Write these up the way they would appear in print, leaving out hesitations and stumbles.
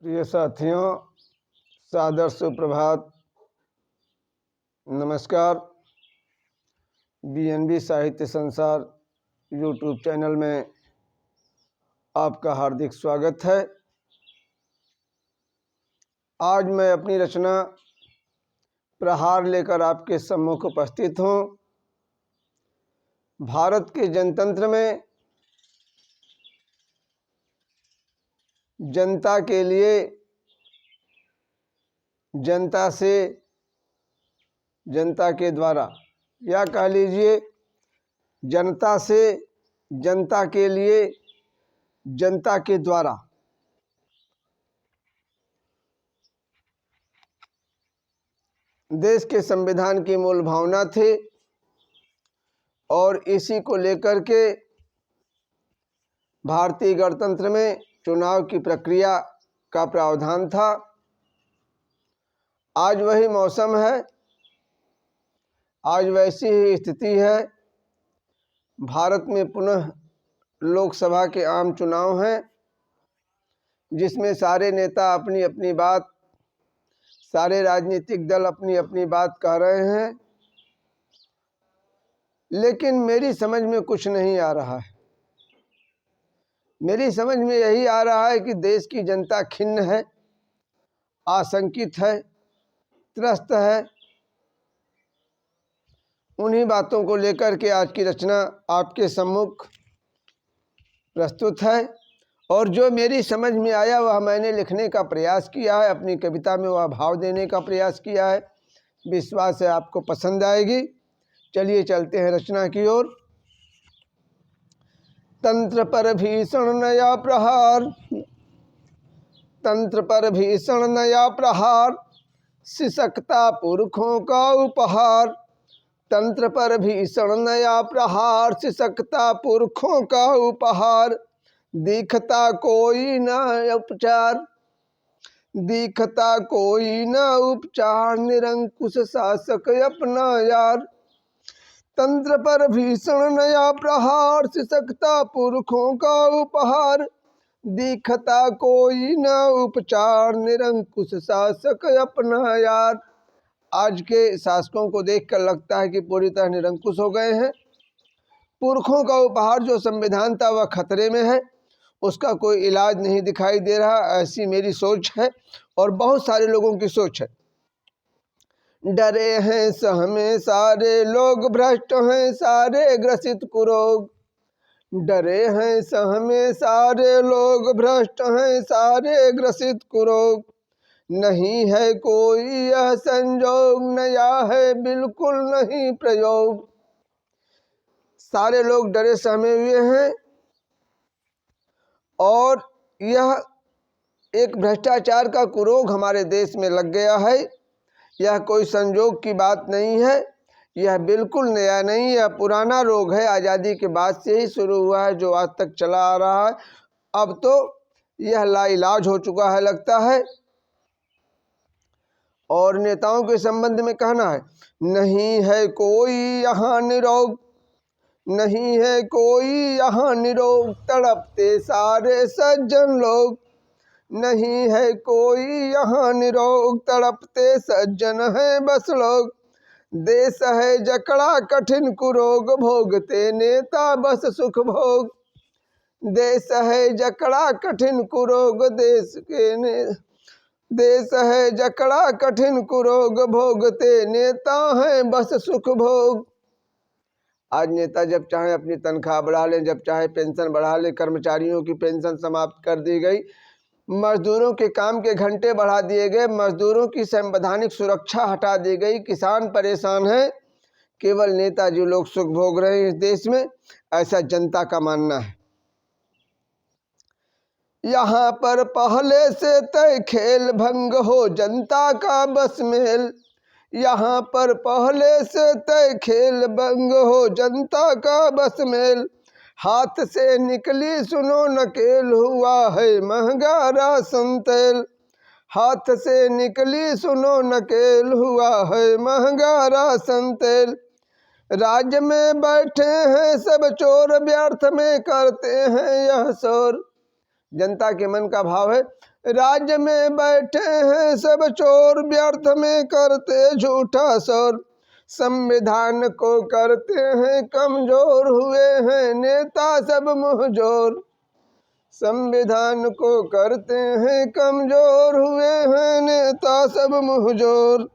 प्रिय साथियों, सादर सुप्रभात, नमस्कार। बीएनबी साहित्य संसार यूट्यूब चैनल में आपका हार्दिक स्वागत है। आज मैं अपनी रचना प्रहार लेकर आपके सम्मुख उपस्थित हूँ। भारत के जनतंत्र में जनता के लिए, जनता से, जनता के द्वारा, या कह लीजिए जनता से, जनता के लिए, जनता के द्वारा देश के संविधान की मूल भावना थी और इसी को लेकर के भारतीय गणतंत्र में चुनाव की प्रक्रिया का प्रावधान था। आज वही मौसम है, आज वैसी ही स्थिति है। भारत में पुनः लोकसभा के आम चुनाव हैं, जिसमें सारे नेता अपनी अपनी बात, सारे राजनीतिक दल अपनी अपनी बात कह रहे हैं, लेकिन मेरी समझ में कुछ नहीं आ रहा है। मेरी समझ में यही आ रहा है कि देश की जनता खिन्न है, आशंकित है, त्रस्त है। उन्हीं बातों को लेकर के आज की रचना आपके सम्मुख प्रस्तुत है और जो मेरी समझ में आया वह मैंने लिखने का प्रयास किया है, अपनी कविता में वह भाव देने का प्रयास किया है। विश्वास है आपको पसंद आएगी। चलिए चलते हैं रचना की ओर। तंत्र पर भीषण नया प्रहार, तंत्र पर भीषण नया प्रहार, सिसकता पुरखों का उपहार। तंत्र पर भीषण नया प्रहार, सिसकता पुरखों का उपहार। दिखता कोई न उपचार, दिखता कोई न उपचार, निरंकुश शासक अपना यार। तंत्र पर भीषण नया प्रहार, सिसकता पुरखों का उपहार। दिखता कोई न उपचार, निरंकुश शासक अपना यार। आज के शासकों को देखकर लगता है कि पूरी तरह निरंकुश हो गए हैं। पुरखों का उपहार जो संविधान था वह खतरे में है, उसका कोई इलाज नहीं दिखाई दे रहा, ऐसी मेरी सोच है और बहुत सारे लोगों की सोच है। डरे हैं सहमे सारे लोग, भ्रष्ट हैं सारे ग्रसित कुरोग। डरे हैं सहमे सारे लोग, भ्रष्ट हैं सारे ग्रसित कुरोग। नहीं है कोई यह संजोग, नया है बिल्कुल नहीं प्रयोग। सारे लोग डरे सहमे हुए हैं और यह एक भ्रष्टाचार का कुरोग हमारे देश में लग गया है। यह कोई संजोग की बात नहीं है, यह बिल्कुल नया नहीं, यह पुराना रोग है। आज़ादी के बाद से ही शुरू हुआ है, जो आज तक चला आ रहा है। अब तो यह लाइलाज हो चुका है लगता है। और नेताओं के संबंध में कहना है, नहीं है कोई यहाँ निरोग, नहीं है कोई यहाँ निरोग, तड़पते सारे सज्जन लोग। नहीं है कोई यहाँ निरोग, तड़पते सज्जन है बस लोग। देश है जकड़ा कठिन कुरोग, भोगते नेता बस सुख भोग। देश है जकड़ा कठिन कुरोग, देश है जकड़ा कठिन कुरोग, भोगते नेता हैं बस सुख भोग। आज नेता जब चाहे अपनी तनख्वाह बढ़ा ले, जब चाहे पेंशन बढ़ा ले। कर्मचारियों की पेंशन समाप्त कर दी गई, मजदूरों के काम के घंटे बढ़ा दिए गए, मजदूरों की संवैधानिक सुरक्षा हटा दी गई। किसान परेशान है, केवल नेताजी लोग सुख भोग रहे हैं इस देश में, ऐसा जनता का मानना है। यहाँ पर पहले से तय खेल, भंग हो जनता का बस मेल। यहाँ पर पहले से तय खेल, भंग हो जनता का बस मेल। हाथ से निकली सुनो नकेल, हुआ है महंगा राशन तेल। हाथ से निकली सुनो नकेल, हुआ है महंगा राशन तेल। राज्य में बैठे हैं सब चोर, व्यर्थ में करते हैं यह शोर। जनता के मन का भाव है, राज्य में बैठे हैं सब चोर, व्यर्थ में करते झूठा शोर। संविधान को करते हैं कमजोर, हुए हैं नेता सब मुंहजोर। संविधान को करते हैं कमजोर, हुए हैं नेता सब मुंहजोर।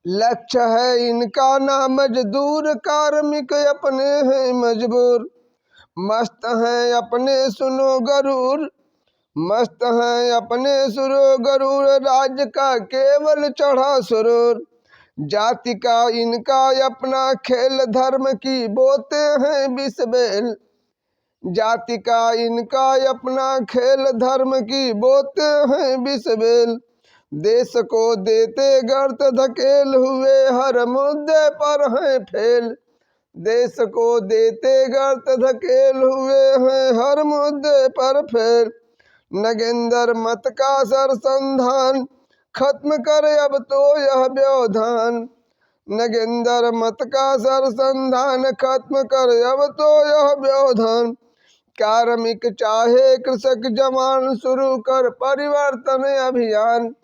लक्ष्य है इनका ना मजदूर, कार्मिक अपने हैं मजबूर। मस्त हैं अपने सुनो गरूर, मस्त हैं अपने सुरो गरूर। राज्य का केवल चढ़ा सुरूर, जाति का इनका अपना खेल। धर्म की बोते हैं विष बेल, जाति का इनका अपना खेल। धर्म की बोते हैं विष बेल। देश को देते गर्त धकेल, हुए हर मुद्दे पर हैं फेल। देश को देते गर्त धकेल, हुए हैं हर मुद्दे पर फेल। नगेंद्र मत का सरसंधान, खत्म कर अब तो यह व्यवधान। नगेंद्र मत का सरसंधान, खत्म कर अब तो यह व्यवधान। कार्मिक चाहे कृषक जवान, शुरू कर परिवर्तन अभियान।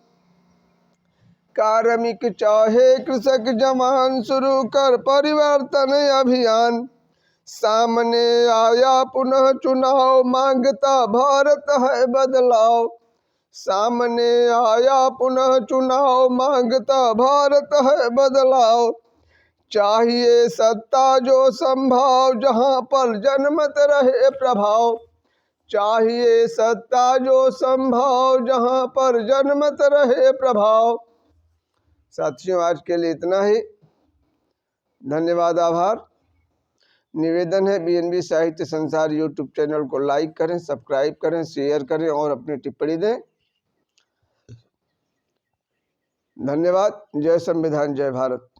कार्मिक चाहे कृषक जवान, शुरू कर परिवर्तन अभियान। सामने आया पुनः चुनाव, मांगता भारत है बदलाव। सामने आया पुनः चुनाव, मांगता भारत है बदलाव। चाहिए सत्ता जो संभाव, जहां पर जनमत रहे प्रभाव। चाहिए सत्ता जो संभाव, जहां पर जनमत रहे प्रभाव। साथियों, आज के लिए इतना ही। धन्यवाद, आभार। निवेदन है बीएनबी साहित्य संसार यूट्यूब चैनल को लाइक करें, सब्सक्राइब करें, शेयर करें और अपनी टिप्पणी दें। धन्यवाद। जय संविधान, जय भारत।